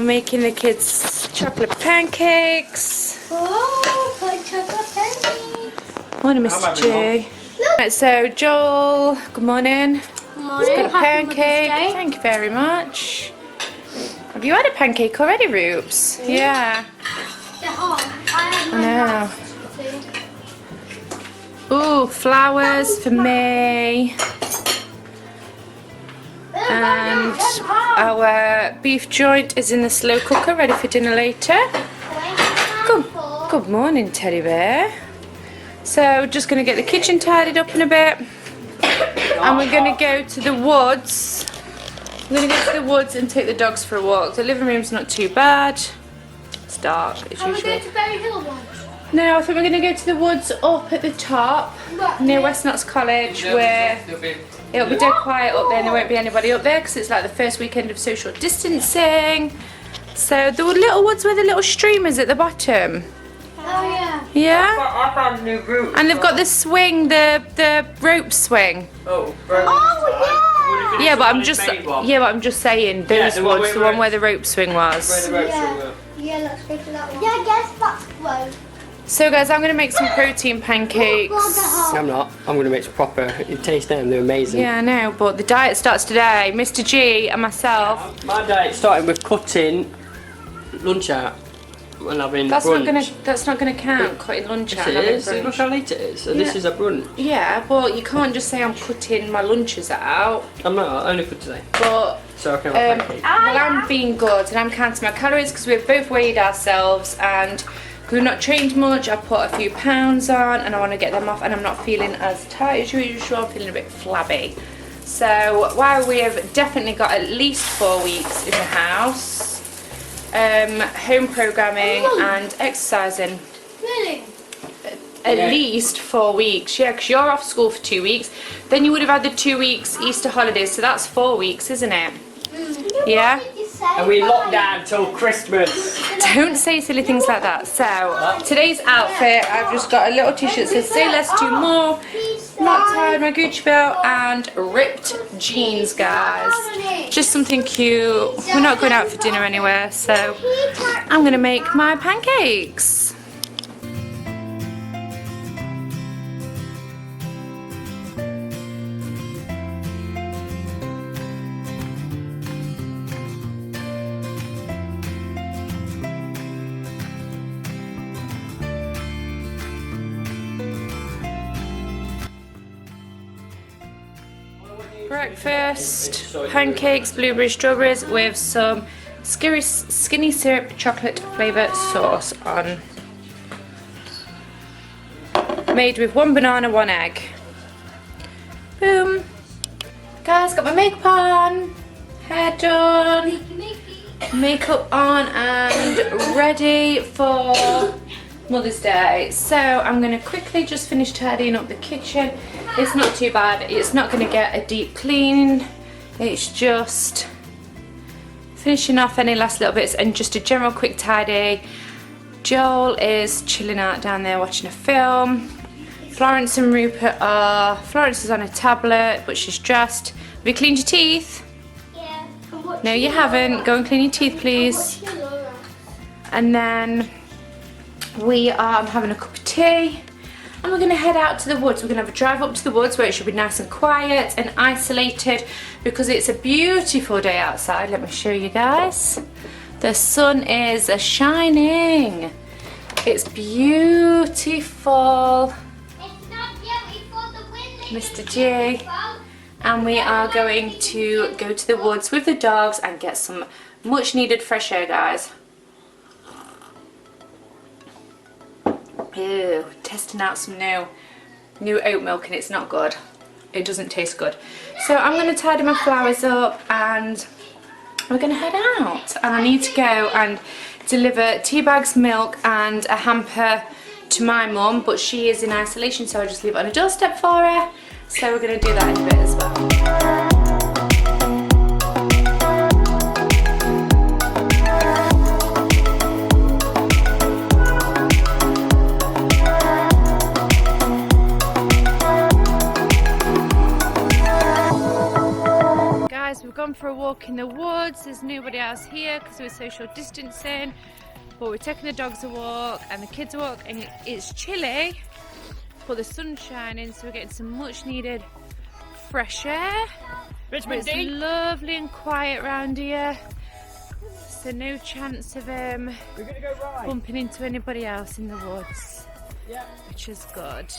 We're making the kids chocolate pancakes. Oh, chocolate pancakes. Morning, Mr. G. Right, so Joel, good morning. Good morning. He's got a Happy Mother's pancake. Day. Thank you very much. Have you had a pancake already, Roops? Yeah. They're hot. I know. Ooh, flowers for me. And our beef joint is in the slow cooker, ready for dinner later. Good morning, teddy bear. So, just going to get the kitchen tidied up in a bit. And we're going to go to the woods. We're going to go to the woods and take the dogs for a walk. The living room's not too bad. It's dark, as usual. Are we going to Berry Hill once? No, I think we're going to go to the woods up at the top, near West Notts College, where it'll be dead quiet up there and there won't be anybody up there because it's like the first weekend of social distancing. So the little woods where the little stream is at the bottom. Oh yeah. Yeah? I found a new route. And they've got the swing, the rope swing. Oh, Yeah, but I'm just saying those the one woods, the where- one where the rope swing was. Yeah, let's go to that one. Yeah, I guess that's close. So guys, I'm gonna make some protein pancakes. I'm not. I'm going to make some proper. You taste them, they're amazing. Yeah, I know, but the diet starts today. Mr. G and myself. My diet started with cutting lunch out and having brunch. That's not gonna count. Cutting lunch out. Yes, and it having is. brunch. Look how late it is. So this is a brunch. Yeah, but you can't just say I'm cutting my lunches out. I'm not. Only for today. But So I can have a pancake. well, I'm being good and I'm counting my calories because we've both weighed ourselves and we've not trained much. I put a few pounds on and I want to get them off and I'm not feeling as tight as usual. I'm feeling a bit flabby. So while we have definitely got at least 4 weeks in the house, home programming and exercising. Really? At least 4 weeks, yeah, because you're off school for 2 weeks. Then you would have had the 2 weeks Easter holidays, so that's 4 weeks, isn't it? Yeah? And we locked down till Christmas. Don't say silly things like that. So, today's outfit, I've just got a little t-shirt that says say less, do more, not tied, my Gucci belt, and ripped jeans, guys. Just something cute. We're not going out for dinner anywhere, so I'm going to make my pancakes. Breakfast, pancakes, blueberries, strawberries with some skinny syrup chocolate flavour sauce on. Made with 1 banana, 1 egg. Boom. Guys, got my makeup on, hair done, makeup on and ready for Mother's Day. So I'm going to quickly just finish tidying up the kitchen. It's not too bad. It's not going to get a deep clean. It's just finishing off any last little bits and just a general quick tidy. Joel is chilling out down there watching a film. Florence and Rupert are... Florence is on a tablet, but she's dressed. Have you cleaned your teeth? Yeah. No, you haven't. Go and clean your teeth, please. And then we are having a cup of tea. And we're going to head out to the woods. We're going to have a drive up to the woods where it should be nice and quiet and isolated because it's a beautiful day outside. Let me show you guys. The sun is shining. It's beautiful. Mr. G. And we are going to go to the woods with the dogs and get some much needed fresh air, guys. Ew, testing out some new oat milk and it's not good. It doesn't taste good. So I'm going to tidy my flowers up and we're going to head out. And I need to go and deliver tea bags, milk and a hamper to my mum, but she is in isolation, so I'll just leave it on a doorstep for her. So we're going to do that in a bit as well. We've gone for a walk walk in the woods. There's nobody else here because we're social distancing. But we're taking the dogs a walk and the kids a walk, and it's chilly, but the sun's shining, so we're getting some much needed fresh air. It's lovely and quiet around here, so no chance of bumping into anybody else in the woods, which is good.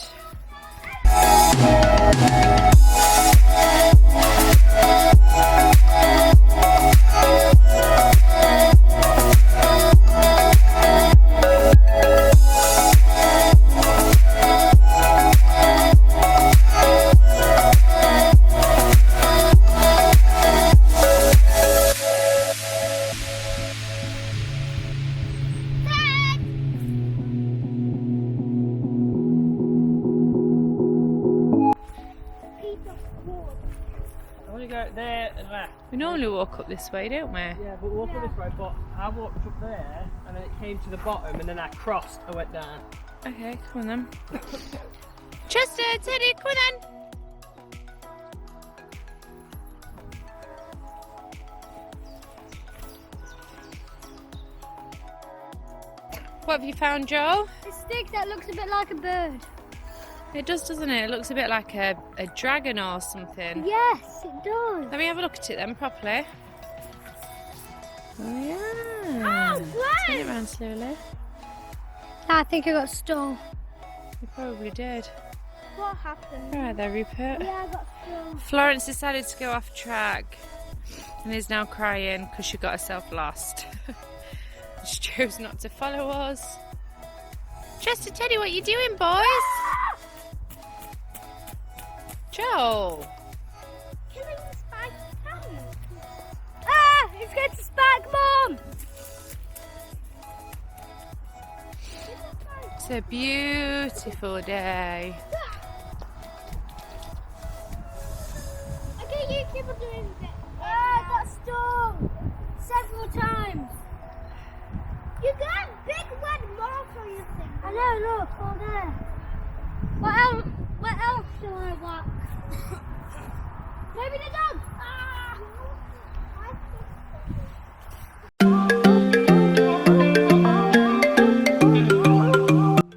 There and left. We normally walk up this way, don't we? Yeah, but we walk up this way, but I walked up there and then it came to the bottom and then I crossed, I went down. Okay, come on then. Chester, Teddy, come on then. What have you found, Joel? A stick that looks a bit like a bird. It does, doesn't it? It looks a bit like a dragon or something. Yes, it does. Let me have a look at it then properly. Oh yeah. Oh, great. Turn it around slowly. I think I got stung. You probably did. What happened? Alright there, Rupert. Yeah, I got stung. Florence decided to go off track and is now crying because she got herself lost. She chose not to follow us. Chester, Teddy, what are you doing, boys? Joel. Killing the spike tank. Ah! It's going to spike, Mum! It's a beautiful day. Okay, you keep on doing it. Ah, I got stung several times. You got a big red mark on your thing. I know, look, all there. What else shall I whack? Maybe the dog. Ah!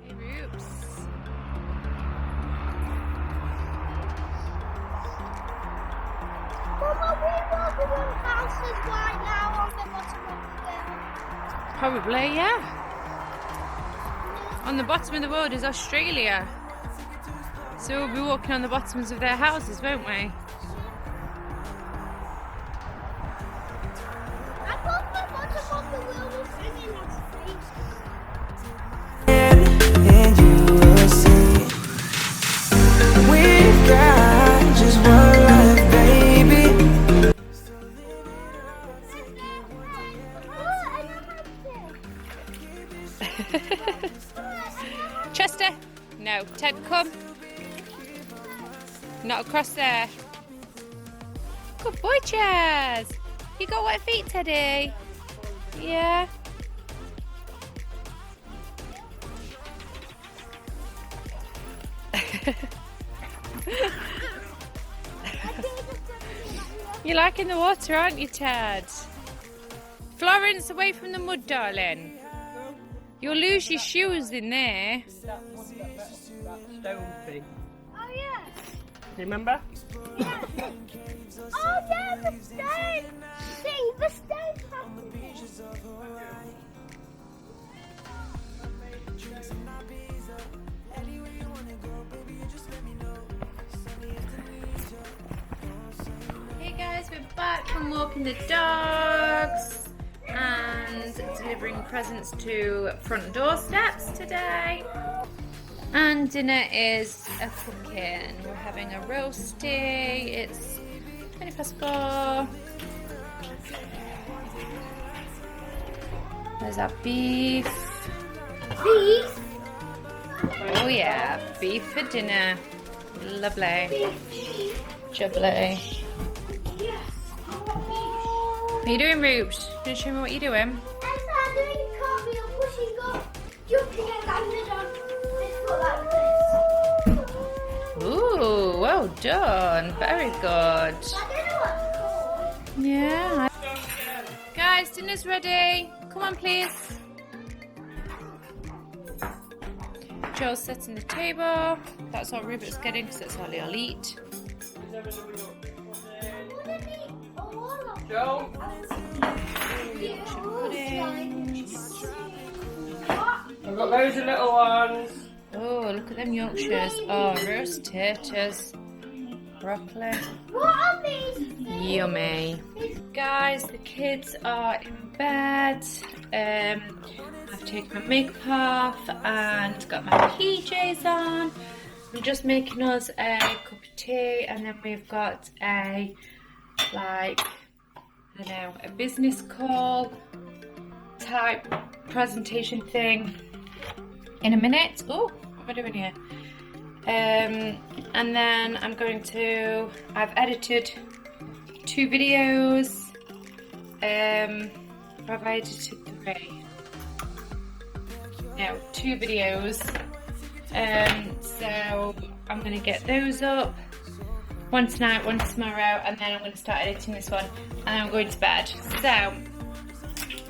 Hey, Roops. Mama, we walking on houses right now on the bottom of the hill. Probably, yeah. On the bottom of the world is Australia. So we'll be walking on the bottoms of their houses, won't we? I thought the bottom of the world was singing that street. And you will see we've got just one life, baby. Chester? No. Ted, come. Not across there. Good boy, Chaz. You got wet feet, Teddy? Yeah. You're liking the water, aren't you, Ted? Florence, away from the mud, darling. You'll lose your shoes in there. That stone thing. Oh, yeah. Do you remember? Yeah. Oh, yeah, the stone thing. The stone happened. Hey guys, we're back from walking the dogs and delivering presents to front doorsteps today. And dinner is a cooking. We're having a roasty. It's 4:20. There's our beef. Beef? Oh yeah, beef for dinner. Lovely. Jubbly. Yes. What are you doing, Roops? Can you show me what you're doing? I'm doing a cartwheel, pushing up, jumping and landing on this foot like this. Ooh, well done. Very good. I don't know what it's called. Yeah. Guys, dinner's ready. Come on, please. Joe's setting the table. That's all Rupert's getting because that's all he'll eat. Joe? I've got loads of little ones. Oh, look at them Yorkshires. Oh, roast potatoes. Broccoli. What are these? Yummy. Guys, the kids are in bed. I've taken my makeup off and got my PJs on. I'm just making us a cup of tea, and then we've got a, like, I don't know, a business call type presentation thing in a minute. Oh, what am I doing here? And then I've edited 2 videos. Have I edited 3? No, 2 videos. So I'm going to get those up. One tonight, one tomorrow, and then I'm going to start editing this one, and I'm going to bed. So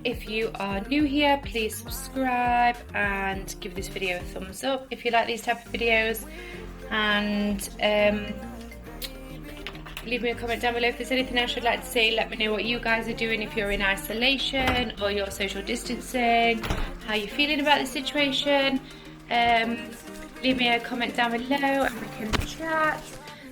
if you are new here, please subscribe and give this video a thumbs up if you like these type of videos, and leave me a comment down below if there's anything else you'd like to say. Let me know what you guys are doing, if you're in isolation or you're social distancing, how you're feeling about the situation. Leave me a comment down below and we can chat.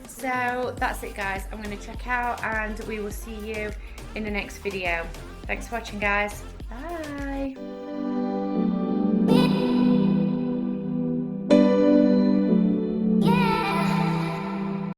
So that's it, guys. I'm going to check out and we will see you in the next video. Thanks for watching, guys. Bye.